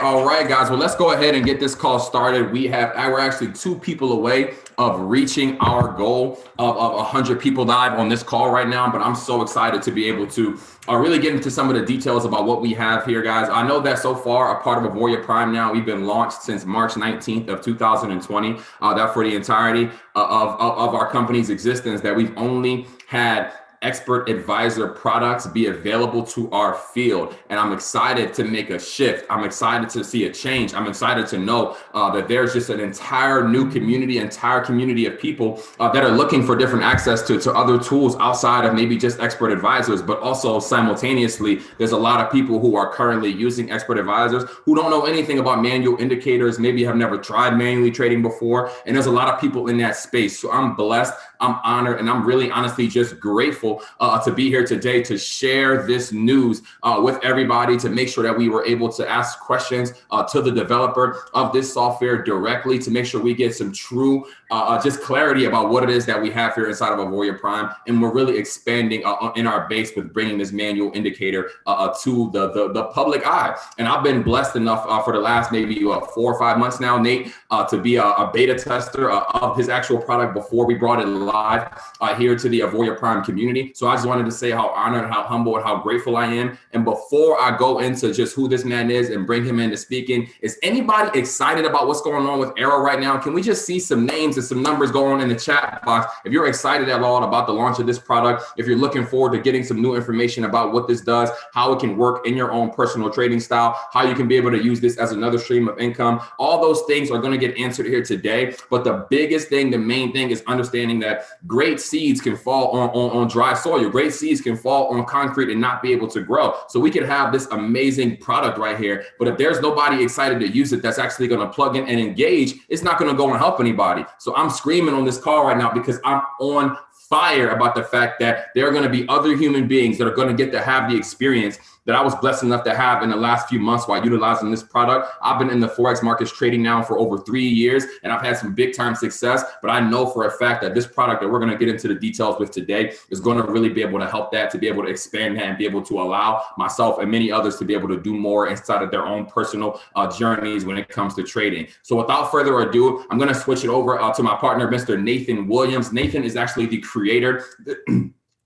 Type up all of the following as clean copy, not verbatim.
All right, guys. Well, let's go ahead and get this call started. We're actually 2 people away of reaching our goal of 100 people live on this call right now. But I'm so excited to be able to really get into some of the details about what we have here, guys. I know that so far, a part of Auvoria Prime now, we've been launched since March 19th of 2020. That for the entirety of our company's existence, that we've only had expert advisor products be available to our field. And I'm excited to make a shift. I'm excited to see a change. I'm excited to know that there's just an entire community of people that are looking for different access to other tools outside of maybe just expert advisors, but also simultaneously, there's a lot of people who are currently using expert advisors who don't know anything about manual indicators, maybe have never tried manually trading before. And there's a lot of people in that space. So I'm blessed, I'm honored, and I'm really honestly just grateful to be here today to share this news with everybody, to make sure that we were able to ask questions to the developer of this software directly, to make sure we get some true just clarity about what it is that we have here inside of Auvoria Prime. And we're really expanding in our base with bringing this manual indicator to the public eye. And I've been blessed enough for the last maybe 4 or 5 months now, Nate, to be a beta tester of his actual product before we brought it live here to the Auvoria Prime community. So I just wanted to say how honored, how humble, and how grateful I am. And before I go into just who this man is and bring him into speaking, is anybody excited about what's going on with AIRO right now? Can we just see some names and some numbers going on in the chat box? If you're excited at all about the launch of this product, if you're looking forward to getting some new information about what this does, how it can work in your own personal trading style, how you can be able to use this as another stream of income, all those things are going to get answered here today. But the biggest thing, the main thing, is understanding that great seeds can fall on dry soil. Great seeds can fall on concrete and not be able to grow. So we could have this amazing product right here, but if there's nobody excited to use it that's actually going to plug in and engage, it's not going to go and help anybody. So I'm screaming on this call right now because I'm on fire about the fact that there are going to be other human beings that are going to get to have the experience that I was blessed enough to have in the last few months while utilizing this product. I've been in the Forex markets trading now for over 3 years, and I've had some big time success, but I know for a fact that this product that we're going to get into the details with today is going to really be able to help that, to be able to expand that and be able to allow myself and many others to be able to do more inside of their own personal journeys when it comes to trading. So without further ado, I'm going to switch it over to my partner, Mr. Nathan Williams. Nathan is actually the creator,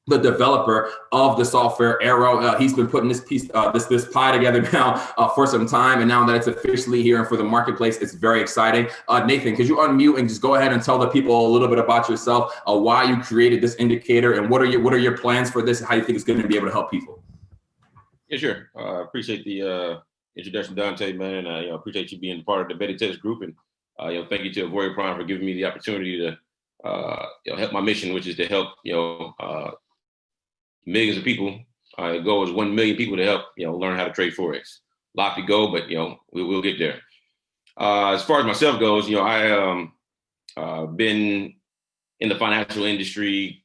the developer of the software AIRO. He's been putting this this pie together now for some time, and now that it's officially here and for the marketplace, it's very exciting. Nathan, could you unmute and just go ahead and tell the people a little bit about yourself, why you created this indicator, and what are your plans for this, and how you think it's going to be able to help people? Yeah, sure. Appreciate the introduction, Dante, man. Appreciate you being part of the beta test group, and thank you to Auvoria Prime for giving me the opportunity to help my mission, which is to help millions of people. The goal is 1 million people to help learn how to trade forex. Lofty goal, but we'll get there. As far as myself goes, I been in the financial industry,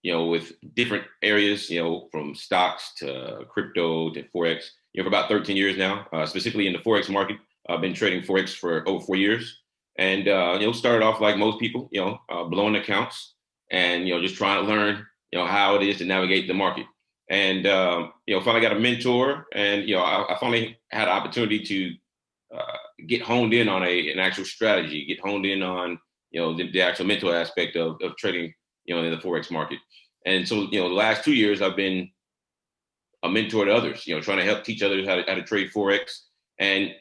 with different areas, from stocks to crypto to forex, for about 13 years now. Specifically in the forex market, I've been trading forex for over 4 years, and started off like most people, blowing accounts and just trying to learn how it is to navigate the market. And, finally got a mentor, and, I finally had an opportunity to get honed in on an actual strategy, get honed in on, the actual mental aspect of trading, in the Forex market. And so, the last 2 years, I've been a mentor to others, trying to help teach others how to trade Forex. And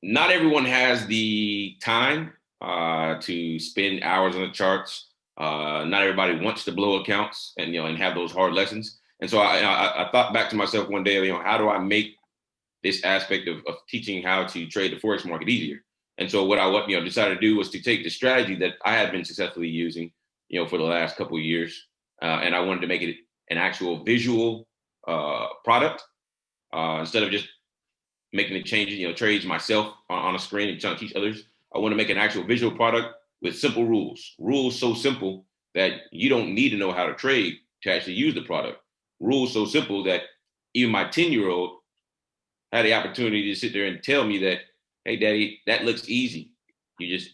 not everyone has the time to spend hours on the charts. Not everybody wants to blow accounts and and have those hard lessons. And so I thought back to myself one day, how do I make this aspect of teaching how to trade the forex market easier? And so what I decided to do was to take the strategy that I had been successfully using for the last couple of years, and I wanted to make it an actual visual product instead of just making the changes, trades myself on a screen and trying to teach others. I want to make an actual visual product with simple rules so simple that you don't need to know how to trade to actually use the product. Rules so simple that even my 10-year-old had the opportunity to sit there and tell me that, hey, daddy, that looks easy. You just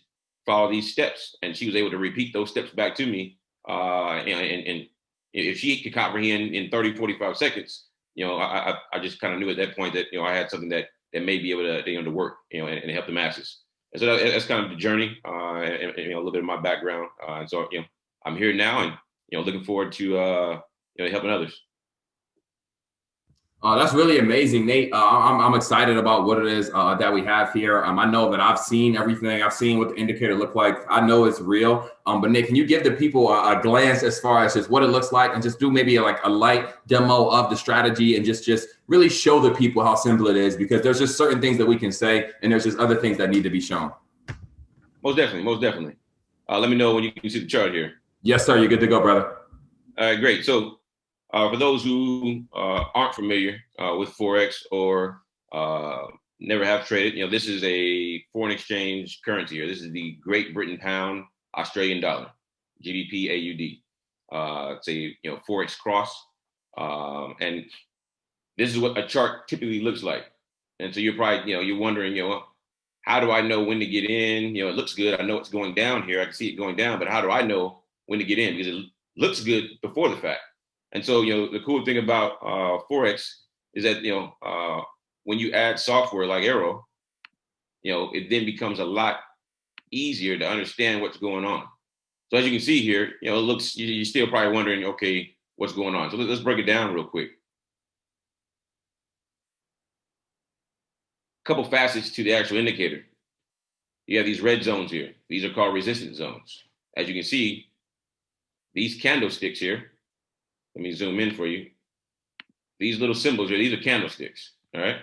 follow these steps. And she was able to repeat those steps back to me. And if she could comprehend in 30, 45 seconds, I just kind of knew at that point that, I had something that may be able to, to work, and help the masses. And so that's kind of the journey, and a little bit of my background. And so, I'm here now, and, looking forward to, helping others. That's really amazing, Nate. I'm excited about what it is that we have here. I know that I've seen everything. I've seen what the indicator looked like. I know it's real. But Nate, can you give the people a glance as far as just what it looks like, and just do maybe like a light demo of the strategy, and just really show the people how simple it is, because there's just certain things that we can say, and there's just other things that need to be shown. Most definitely, most definitely. Let me know when you can see the chart here. Yes, sir. You're good to go, brother. All right, great. So for those who aren't familiar with Forex, or never have traded, this is a foreign exchange currency here. This is the Great Britain pound, Australian dollar, GBP AUD. It's a Forex cross, and this is what a chart typically looks like. And so you're probably you're wondering, how do I know when to get in? It looks good. I know it's going down here. I can see it going down, but how do I know when to get in? Because it looks good before the fact. And so, the cool thing about Forex is that, when you add software like AIRO, it then becomes a lot easier to understand what's going on. So as you can see here, it looks, you're still probably wondering, okay, what's going on? So let's break it down real quick. A couple facets to the actual indicator. You have these red zones here. These are called resistance zones. As you can see, these candlesticks here, let me zoom in for you. These little symbols here, these are candlesticks, all right?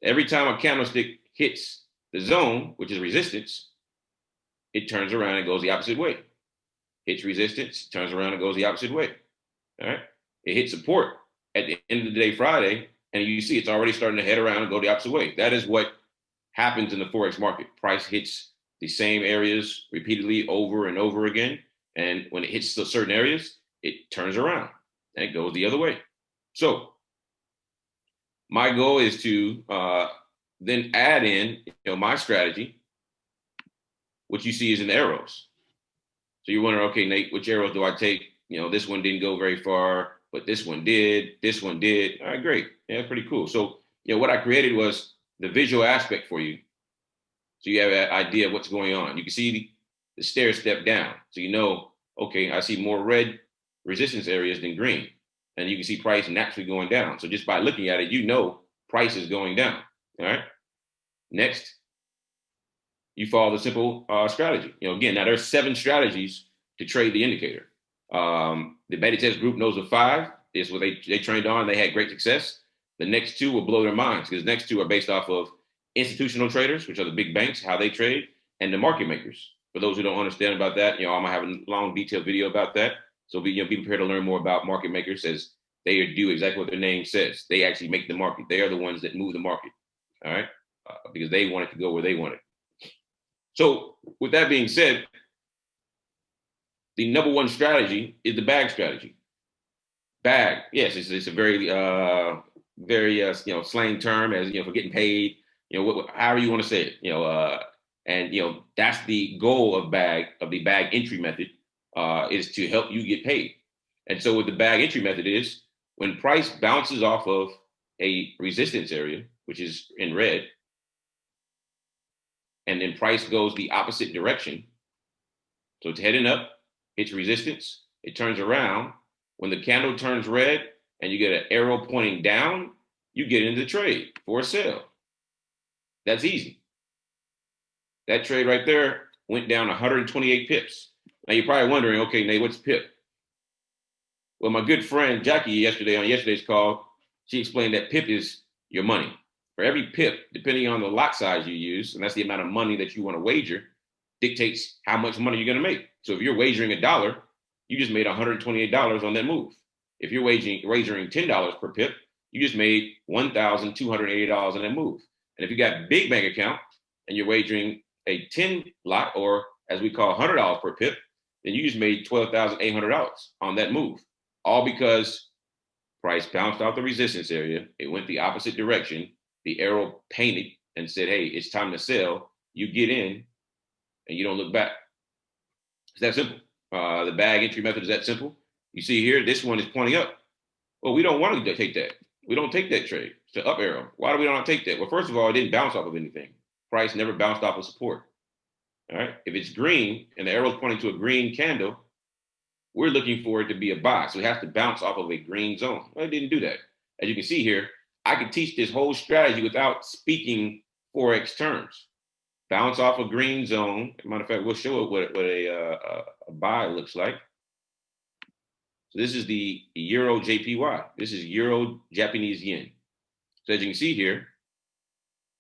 Every time a candlestick hits the zone, which is resistance, it turns around and goes the opposite way. Hits resistance, turns around and goes the opposite way, all right? It hits support at the end of the day, Friday, and you see it's already starting to head around and go the opposite way. That is what happens in the Forex market. Price hits the same areas repeatedly over and over again, and when it hits certain areas, it turns around and it goes the other way. So my goal is to then add in, my strategy, what you see is in the arrows. So you're wondering, okay, Nate, which arrows do I take? This one didn't go very far, but this one did. This one did. All right, great. Yeah, pretty cool. So, what I created was the visual aspect for you, so you have an idea of what's going on. You can see the stair step down, so okay, I see more red resistance areas than green, and you can see price naturally going down. So just by looking at it, price is going down. All right. Next, you follow the simple strategy. Again, now there's 7 strategies to trade the indicator. The beta test group knows of 5. Is what they trained on. They had great success. The next 2 will blow their minds, because the next 2 are based off of institutional traders, which are the big banks, how they trade, and the market makers. For those who don't understand about that, I'm gonna have a long, detailed video about that. So be prepared to learn more about market makers, as they do exactly what their name says. They actually make the market. They are the ones that move the market. All right, because they want it to go where they want it. So with that being said, the number 1 strategy is the bag strategy. Bag, yes, it's a very, very slang term, as for getting paid. However you want to say it. And that's the goal of the bag entry method, is to help you get paid. And so what the bag entry method is, when price bounces off of a resistance area, which is in red, and then price goes the opposite direction. So it's heading up, hits resistance, it turns around. When the candle turns red and you get an arrow pointing down, you get into the trade for a sale. That's easy. That trade right there went down 128 pips. Now you're probably wondering, okay, Nate, what's pip? Well, my good friend Jackie yesterday on yesterday's call, she explained that pip is your money. For every pip, depending on the lot size you use, and that's the amount of money that you want to wager, dictates how much money you're going to make. So if you're wagering $1, you just made $128 on that move. If you're wagering $10 per pip, you just made $1,280 on that move. And if you got big bank account and you're wagering a 10 lot, or as we call $100 per pip, then you just made $12,800 on that move. All because price bounced off the resistance area. It went the opposite direction. The arrow painted and said, hey, it's time to sell. You get in and you don't look back. It's that simple. The bag entry method is that simple. You see here, this one is pointing up. Well, we don't want to take that. We don't take that trade. It's the up arrow. Why do we not take that? Well, first of all, it didn't bounce off of anything. Price never bounced off of support. All right. If it's green and the arrow is pointing to a green candle, we're looking for it to be a buy. So it has to bounce off of a green zone. Well, it didn't do that. As you can see here, I could teach this whole strategy without speaking Forex terms. Bounce off a green zone. As a matter of fact, we'll show it what a buy looks like. So this is the Euro JPY. This is Euro Japanese Yen. So as you can see here,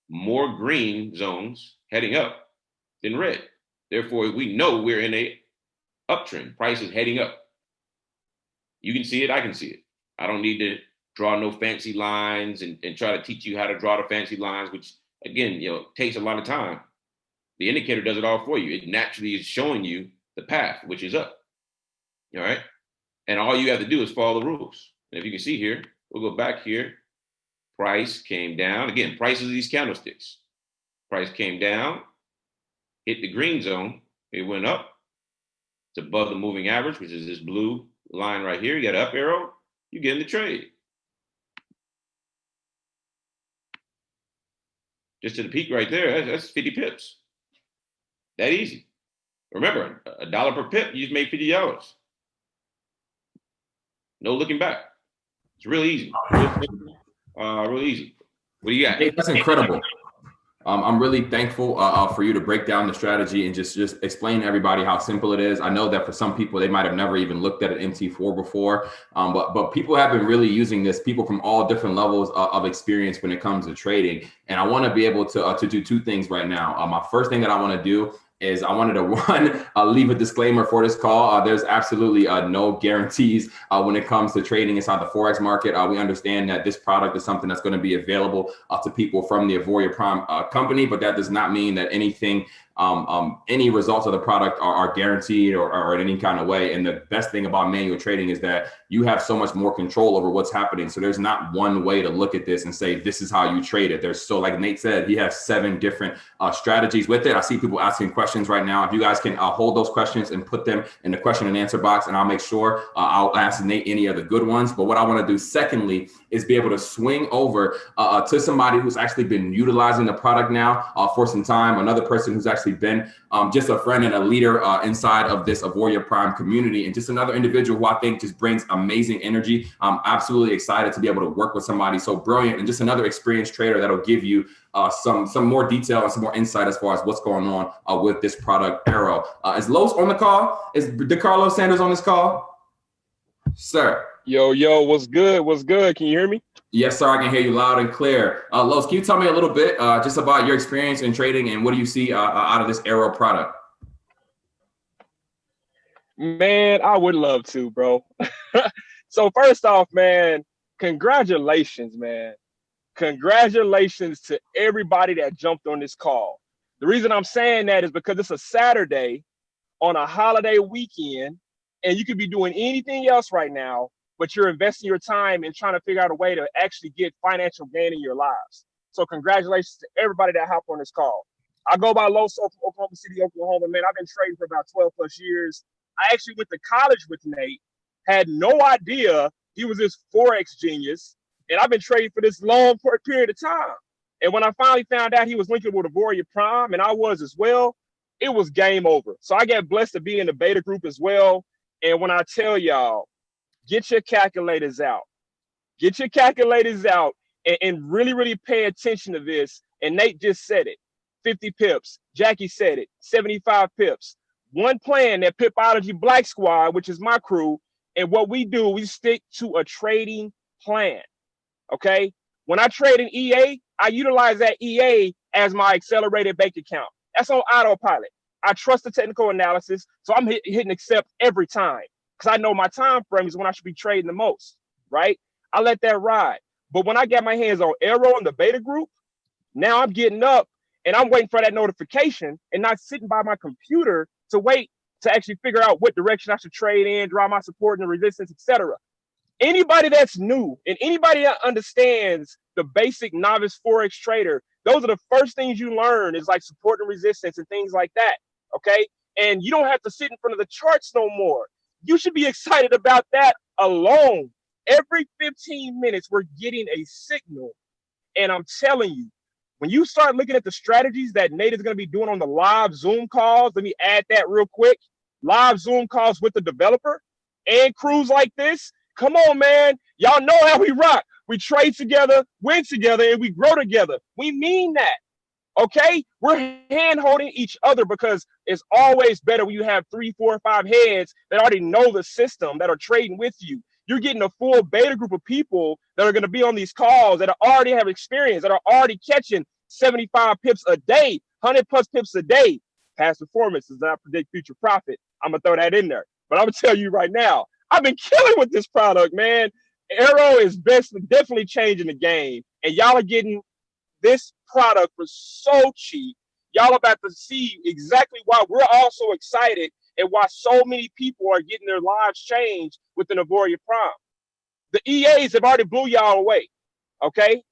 more green zones heading up than red. Therefore, we know we're in a uptrend. Price is heading up. You can see it. I can see it. I don't need to draw no fancy lines and try to teach you how to draw the fancy lines, which again, takes a lot of time. The indicator does it all for you. It naturally is showing you the path, which is up. All right. And all you have to do is follow the rules. And if you can see here, we'll go back here. Price came down. Again, prices of these candlesticks. Price came down, hit the green zone. It went up. It's above the moving average, which is this blue line right here. You got an up arrow. You get in the trade. Just to the peak right there, that's 50 pips. That easy. Remember, $1 per pip, you just made $50. No looking back. It's real easy. Real easy. What do you got? Hey, that's incredible. I'm really thankful for you to break down the strategy and just explain to everybody how simple it is. I know that for some people, they might have never even looked at an MT4 before, but people have been really using this, people from all different levels of experience when it comes to trading. And I want to be able to do two things right now. My first thing that I want to do is I wanted to leave a disclaimer for this call. There's absolutely no guarantees when it comes to trading inside the Forex market. We understand that this product is something that's going to be available to people from the Auvoria Prime company, but that does not mean that anything, any results of the product are guaranteed or in any kind of way. And the best thing about manual trading is that you have so much more control over what's happening. So there's not one way to look at this and say, this is how you trade it. There's so, like Nate said, he has 7 different strategies with it. I see people asking questions right now. If you guys can hold those questions and put them in the question and answer box, and I'll make sure I'll ask Nate any of the good ones. But what I want to do secondly is be able to swing over to somebody who's actually been utilizing the product now for some time, another person who's actually been just a friend and a leader inside of this Auvoria Prime community, and just another individual who I think just brings amazing energy. I'm absolutely excited to be able to work with somebody so brilliant and just another experienced trader that'll give you some more detail and some more insight as far as what's going on with this product, AIRO. Is Los on the call? Is DeCarlos Sanders on this call? Sir. Yo, what's good? What's good? Can you hear me? Yes, sir. I can hear you loud and clear. Los, can you tell me a little bit just about your experience in trading and what do you see out of this AIRO product? Man, I would love to, bro. So first off, man, congratulations, man. Congratulations to everybody that jumped on this call. The reason I'm saying that is because it's a Saturday on a holiday weekend, and you could be doing anything else right now, but you're investing your time in trying to figure out a way to actually get financial gain in your lives. So congratulations to everybody that hopped on this call. I go by Los from Oklahoma City, Oklahoma. Man, I've been trading for about 12 plus years. I actually went to college with Nate, had no idea he was this Forex genius, and I've been trading for this long period of time. And when I finally found out he was linked with Auvoria Prime, and I was as well, it was game over. So I got blessed to be in the beta group as well. And when I tell y'all, get your calculators out. Get your calculators out and really, really pay attention to this. And Nate just said it. 50 pips. Jackie said it. 75 pips. One plan, that Pipology Black Squad, which is my crew. And what we do, we stick to a trading plan. Okay? When I trade in EA, I utilize that EA as my accelerated bank account. That's on autopilot. I trust the technical analysis, so I'm hitting accept every time because I know my time frame is when I should be trading the most, right? I let that ride. But when I get my hands on AIRO in the beta group, now I'm getting up and I'm waiting for that notification and not sitting by my computer to wait to actually figure out what direction I should trade in, draw my support and the resistance, etc. Anybody that's new and anybody that understands the basic novice Forex trader, those are the first things you learn is like support and resistance and things like that. okay? And you don't have to sit in front of the charts no more. You should be excited about that alone. Every 15 minutes, we're getting a signal. And I'm telling you, when you start looking at the strategies that Nate is going to be doing on the live Zoom calls, let me add that real quick. Live Zoom calls with the developer and crews like this. Come on, man. Y'all know how we rock. We trade together, win together, and we grow together. We mean that. Okay, we're hand holding each other because it's always better when you have 3, 4, 5 heads that already know the system that are trading with you. You're getting a full beta group of people that are going to be on these calls that already have experience, that are already catching 75 pips a day, 100 plus pips a day. Past performance does not predict future profit. I'm going to throw that in there. But I'm going to tell you right now, I've been killing with this product, man. AIRO is definitely changing the game. And y'all are getting this product for so cheap. Y'all about to see exactly why we're all so excited and why so many people are getting their lives changed with the Auvoria Prime. The EAs have already blew y'all away, okay?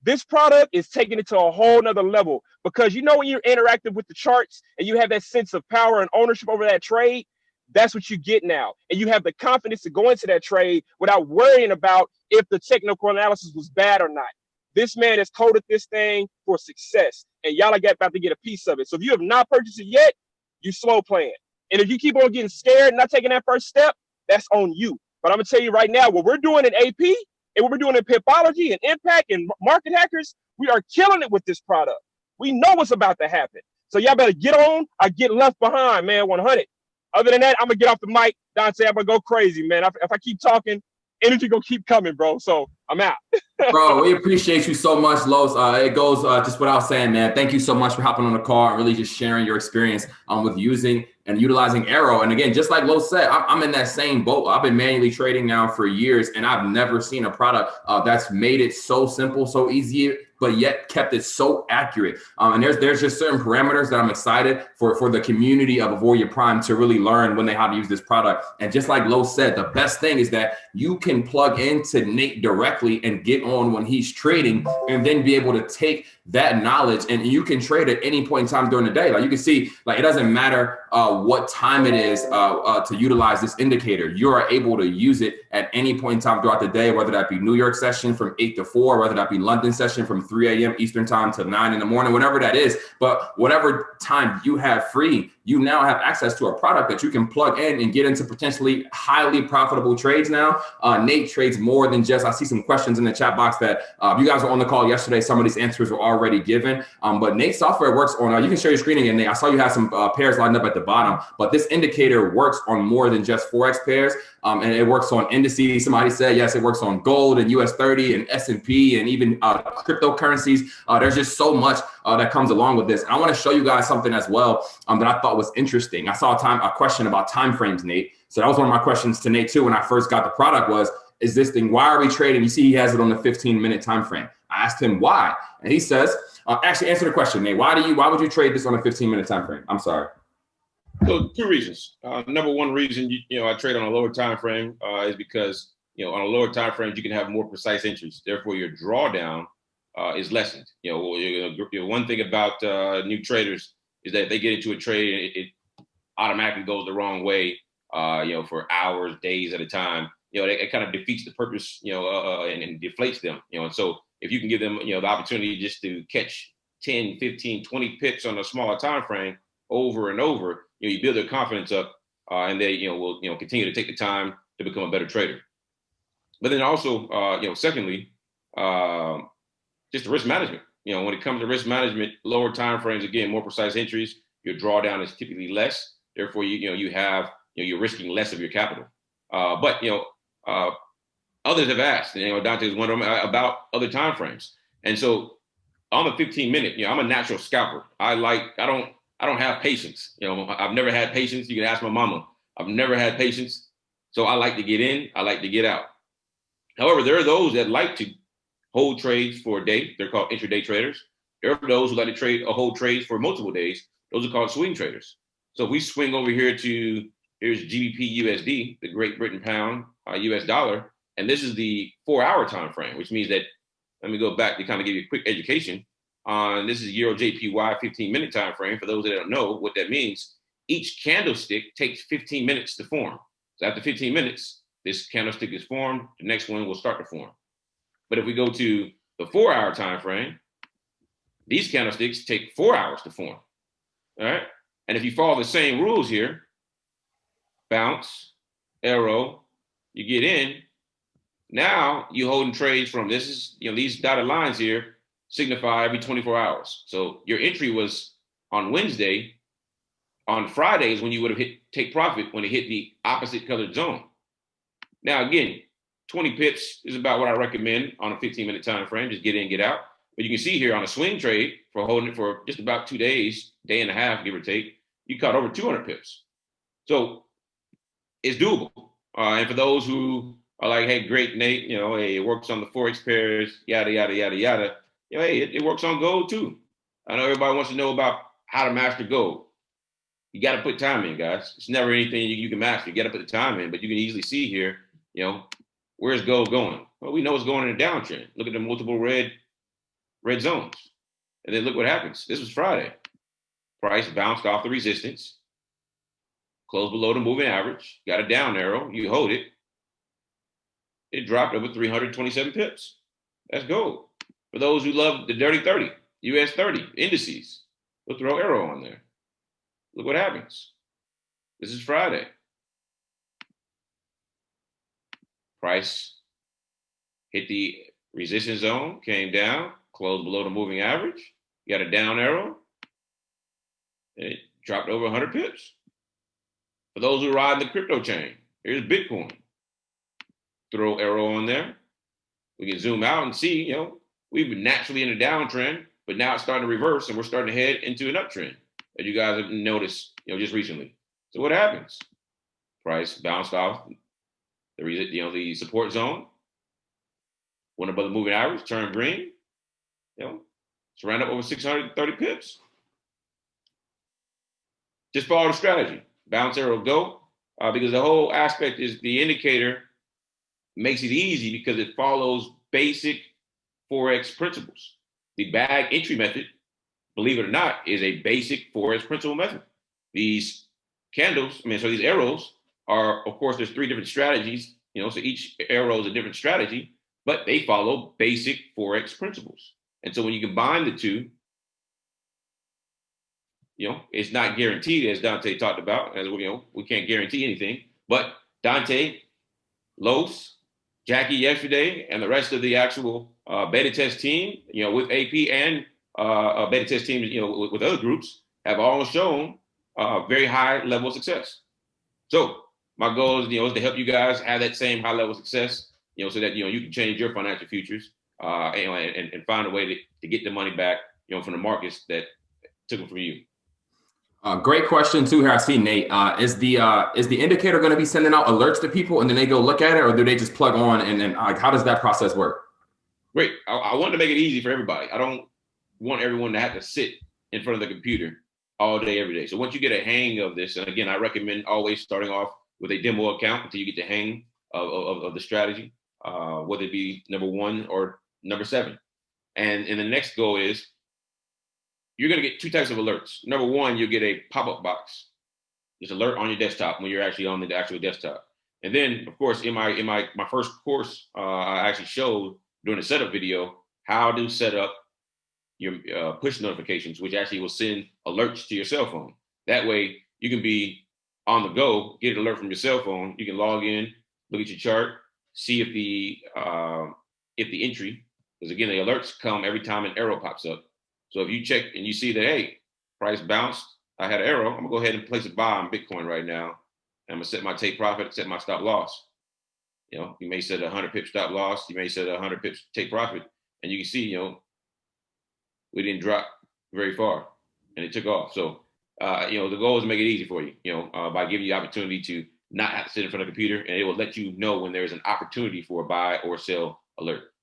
This product is taking it to a whole nother level because you know when you're interactive with the charts and you have that sense of power and ownership over that trade, that's what you get now. And you have the confidence to go into that trade without worrying about if the technical analysis was bad or not. This man has coded this thing for success, and y'all are about to get a piece of it. So if you have not purchased it yet, you slow playing. And if you keep on getting scared and not taking that first step, that's on you. But I'm going to tell you right now, what we're doing in AP and what we're doing in Pipology and Impact and Market Hackers, we are killing it with this product. We know what's about to happen. So y'all better get on or get left behind, man, 100. Other than that, I'm going to get off the mic. Dante, I'm going to go crazy, man. If I keep talking, energy going to keep coming, bro. So I'm out. Bro, we appreciate you so much, Los. It goes just without saying, man. Thank you so much for hopping on the call and really just sharing your experience with using and utilizing AIRO. And again, just like Los said, I'm in that same boat. I've been manually trading now for years, and I've never seen a product that's made it so simple, so easy, but yet kept it so accurate. And there's just certain parameters that I'm excited for the community of Auvoria Prime to really learn when they how to use this product. And just like Lo said, the best thing is that you can plug into Nate directly and get on when he's trading, and then be able to take that knowledge, and you can trade at any point in time during the day. Like you can see, like it doesn't matter what time it is to utilize this indicator. You are able to use it at any point in time throughout the day, whether that be New York session from 8 to 4, whether that be London session from 3 a.m. Eastern time to 9 in the morning, whatever that is. But whatever time you have free, you now have access to a product that you can plug in and get into potentially highly profitable trades now. Nate trades more than just, I see some questions in the chat box that you guys were on the call yesterday. Some of these answers were already given. But Nate's software works on, you can share your screen again, Nate. I saw you have some pairs lined up at the bottom, but this indicator works on more than just Forex pairs. And it works on indices. Somebody said, yes, it works on gold and US 30 and S&P and even cryptocurrencies. There's just so much that comes along with this. And I want to show you guys something as well that I thought was interesting. I saw a question about timeframes, Nate. So that was one of my questions to Nate too when I first got the product was, is this thing, why are we trading? You see he has it on the 15-minute time frame. I asked him why. And he says, actually answer the question, Nate. Why would you trade this on a 15-minute time frame? I'm sorry. So 2 reasons. Number one reason, I trade on a lower time frame is because, on a lower time frame, you can have more precise entries. Therefore, your drawdown is lessened. One thing about new traders is that if they get into a trade, it automatically goes the wrong way, for hours, days at a time. It kind of defeats the purpose, and deflates them. And so if you can give them, the opportunity just to catch 10, 15, 20 pips on a smaller time frame over and over, you build their confidence up, and they, will, continue to take the time to become a better trader. But then also, secondly, just the risk management. When it comes to risk management, lower time frames, again, more precise entries, your drawdown is typically less. Therefore, you have, you're risking less of your capital. But others have asked, Dante is one of them, about other time frames. And so I'm a 15-minute, I'm a natural scalper. I don't have patience. I've never had patience. You can ask my mama. I've never had patience. So I like to get in. I like to get out. However, there are those that like to hold trades for a day. They're called intraday traders. There are those who like to trade a whole trade for multiple days. Those are called swing traders. So if we swing over here to, here's GBP USD, the Great Britain pound, US dollar, and this is the 4-hour time frame, which means that, let me go back to kind of give you a quick education. This is Euro JPY 15-minute time frame. For those that don't know what that means, each candlestick takes 15 minutes to form. So after 15 minutes, this candlestick is formed. The next one will start to form. But if we go to the 4-hour time frame, these candlesticks take 4 hours to form. All right. And if you follow the same rules here, bounce, arrow, you get in. Now you holding trades from this is, these dotted lines here signify every 24 hours. So your entry was on Wednesday. On Fridays when you would have take profit when it hit the opposite colored zone. Now, again, 20 pips is about what I recommend on a 15-minute time frame. Just get in, get out. But you can see here on a swing trade for holding it for just about 2 days, day and a half, give or take, you caught over 200 pips. So it's doable. And for those who are like, hey, great, Nate, hey, it works on the Forex pairs, yada, yada, yada, yada. Hey, it works on gold too. I know everybody wants to know about how to master gold. You got to put time in, guys. It's never anything you can master. You got to put the time in, but you can easily see here, where's gold going? Well, we know it's going in a downtrend. Look at the multiple red zones. And then look what happens. This was Friday. Price bounced off the resistance, closed below the moving average, got a down arrow. You hold it. It dropped over 327 pips. That's gold. For those who love the dirty 30, US 30 indices, we'll throw arrow on there. Look what happens. This is Friday. Price hit the resistance zone, came down, closed below the moving average, got a down arrow, and it dropped over 100 pips. For those who ride the crypto chain, here's Bitcoin. Throw arrow on there. We can zoom out and see, we've been naturally in a downtrend, but now it's starting to reverse and we're starting to head into an uptrend. That you guys have noticed, just recently. So what happens? Price bounced off the support zone, went above the moving average, turned green. It's ran up over 630 pips. Just follow the strategy. Bounce arrow, go. Because the whole aspect is the indicator makes it easy because it follows basic Forex principles. The bag entry method, believe it or not, is a basic Forex principle method. These candles, these arrows are, of course, there's 3 different strategies, so each arrow is a different strategy, but they follow basic Forex principles. And so when you combine the two, it's not guaranteed, as Dante talked about, as we can't guarantee anything, but Dante, Los, Jackie yesterday, and the rest of the actual beta test team, with AP and beta test teams, with other groups, have all shown very high level of success. So my goal is, is to help you guys have that same high level of success, so that, you can change your financial futures and find a way to get the money back, from the markets that took them from you. Great question too. Here I see Nate. Is the indicator going to be sending out alerts to people and then they go look at it, or do they just plug on and how does that process work? Great. I wanted to make it easy for everybody. I don't want everyone to have to sit in front of the computer all day, every day. So once you get a hang of this, and again, I recommend always starting off with a demo account until you get the hang of the strategy, whether it be number 1 or number 7. And the next goal is you're going to get 2 types of alerts. Number 1, you'll get a pop-up box, just alert on your desktop when you're actually on the actual desktop. And then, of course, in my first course, I actually showed during the setup video how to set up your push notifications, which actually will send alerts to your cell phone. That way, you can be on the go, get an alert from your cell phone. You can log in, look at your chart, see if the entry, because again, the alerts come every time an arrow pops up. So if you check and you see that, hey, price bounced, I had an arrow, I'm gonna go ahead and place a buy on Bitcoin right now. I'm gonna set my take profit, set my stop loss. You may set a 100 pip stop loss, you may set a 100 pips take profit, and you can see, we didn't drop very far and it took off. So, the goal is to make it easy for you, by giving you the opportunity to not have to sit in front of a computer, and it will let you know when there's an opportunity for a buy or sell alert.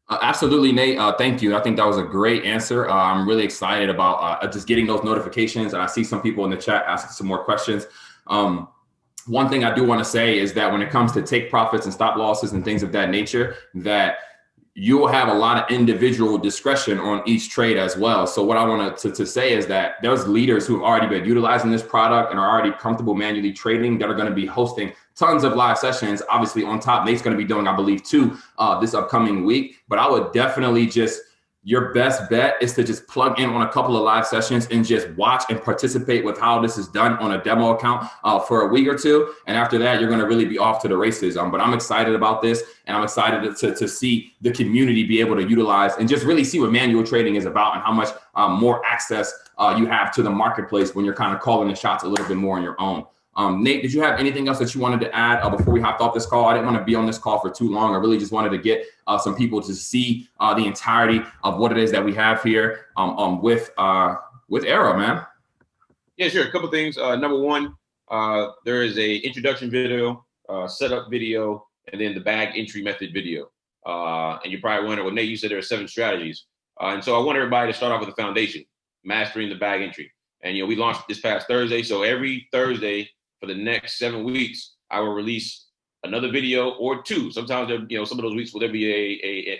Absolutely, Nate. Thank you. I think that was a great answer. I'm really excited about just getting those notifications. And I see some people in the chat asking some more questions. One thing I do want to say is that when it comes to take profits and stop losses and things of that nature, that you will have a lot of individual discretion on each trade as well. So what I wanted to say is that there's leaders who have already been utilizing this product and are already comfortable manually trading that are going to be hosting tons of live sessions. Obviously on top, Nate's going to be doing, I believe, 2 this upcoming week. But I would definitely just, your best bet is to just plug in on a couple of live sessions and just watch and participate with how this is done on a demo account for a week or 2. And after that, you're going to really be off to the races. But I'm excited about this, and I'm excited to see the community be able to utilize and just really see what manual trading is about and how much more access you have to the marketplace when you're kind of calling the shots a little bit more on your own. Nate, did you have anything else that you wanted to add before we hopped off this call? I didn't want to be on this call for too long. I really just wanted to get some people to see the entirety of what it is that we have here with AIRO, man. Yeah, sure. A couple of things. Number one, there is a introduction video, setup video, and then the bag entry method video. And you're probably wondering, well, Nate, you said there are 7 strategies. And so I want everybody to start off with the foundation, mastering the bag entry. And, we launched this past Thursday. So every Thursday for the next 7 weeks, I will release another video or 2. Sometimes there, some of those weeks will there be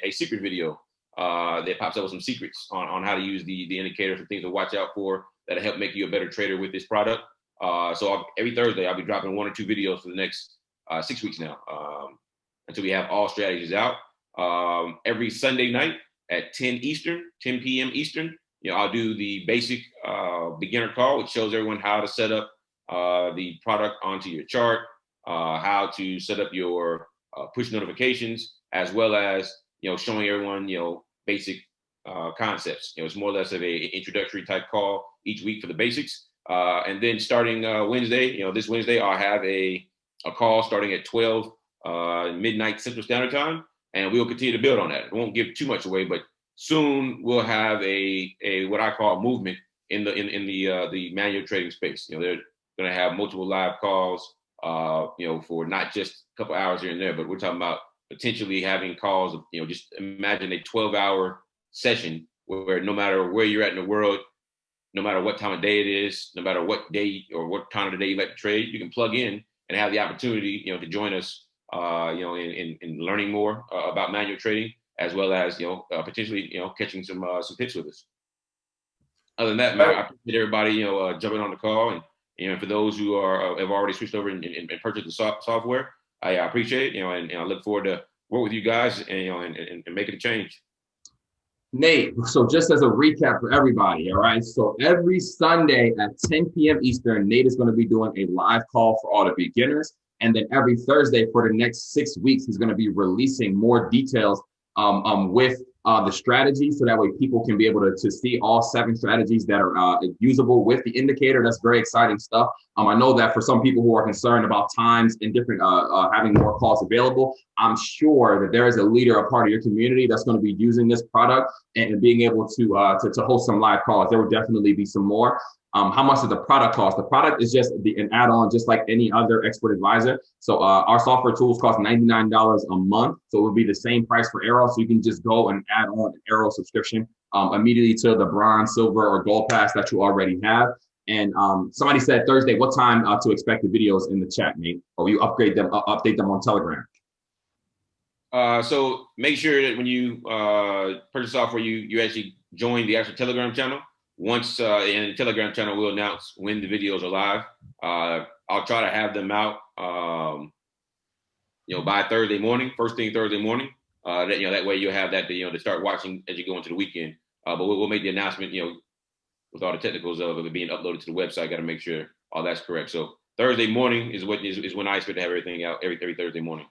a secret video that pops up with some secrets on how to use the indicators and things to watch out for that'll help make you a better trader with this product. So every Thursday, I'll be dropping 1 or 2 videos for the next 6 weeks now until we have all strategies out. Every Sunday night at 10 p.m. Eastern, I'll do the basic beginner call, which shows everyone how to set up the product onto your chart, how to set up your push notifications, as well as, showing everyone, basic concepts. It's more or less of a introductory type call each week for the basics. And then starting Wednesday, this Wednesday, I'll have a call starting at 12 midnight Central Standard Time, and we'll continue to build on that. I won't give too much away, but soon we'll have a what I call movement in the manual trading space. They're going to have multiple live calls, for not just a couple hours here and there, but we're talking about potentially having calls of, just imagine a 12-hour session where no matter where you're at in the world, no matter what time of day it is, no matter what day or what time of the day you like to trade, you can plug in and have the opportunity, to join us, in learning more about manual trading, as well as, potentially, catching some tips with us. Other than that, man, I appreciate everybody, jumping on the call, and for those who have already switched over and purchased the software, I appreciate it, and I look forward to work with you guys and making a change. Nate, so just as a recap for everybody, all right? So every Sunday at 10 p.m. Eastern, Nate is going to be doing a live call for all the beginners. And then every Thursday for the next 6 weeks, he's going to be releasing more details with the strategy, so that way people can be able to see all 7 strategies that are usable with the indicator. That's very exciting stuff. I know that for some people who are concerned about times and different having more calls available, I'm sure that there is a leader, a part of your community that's going to be using this product and being able to host some live calls. There will definitely be some more. How much does the product cost? The product is just an add-on, just like any other expert advisor. So our software tools cost $99 a month. So it would be the same price for AIRO. So you can just go and add on an AIRO subscription immediately to the bronze, silver, or gold pass that you already have. And somebody said Thursday, what time to expect the videos in the chat, Nate? Or will you update them on Telegram? So make sure that when you purchase software, you actually join the actual Telegram channel. Once in the Telegram channel, we'll announce when the videos are live. I'll try to have them out, by Thursday morning, first thing Thursday morning. That way you'll have that to start watching as you go into the weekend. But we'll make the announcement, with all the technicals of it being uploaded to the website. Got to make sure all that's correct. So Thursday morning is when I expect to have everything out every Thursday morning.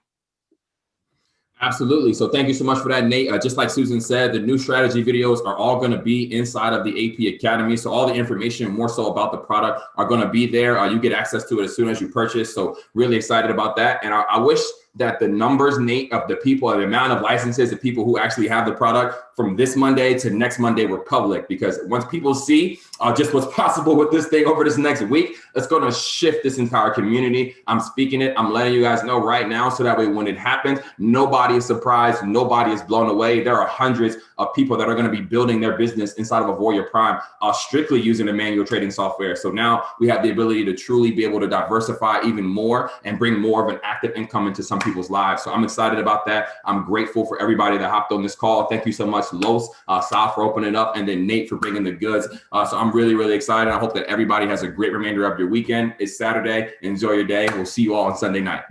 Absolutely. So thank you so much for that, Nate. Just like Susan said, the new strategy videos are all going to be inside of the AP Academy. So all the information more so about the product are going to be there. You get access to it as soon as you purchase. So really excited about that. And I wish that the numbers, Nate, of the people, the amount of licenses, the people who actually have the product from this Monday to next Monday were public, because once people see just what's possible with this thing over this next week, it's going to shift this entire community. I'm speaking it. I'm letting you guys know right now, so that way when it happens, nobody is surprised. Nobody is blown away. There are hundreds of people that are going to be building their business inside of Auvoria Prime, strictly using the manual trading software. So now we have the ability to truly be able to diversify even more and bring more of an active income into some people's lives. So I'm excited about that. I'm grateful for everybody that hopped on this call. Thank you so much, Los, Sal for opening up, and then Nate for bringing the goods. So I'm really, really excited. I hope that everybody has a great remainder of your weekend. It's Saturday. Enjoy your day. We'll see you all on Sunday night.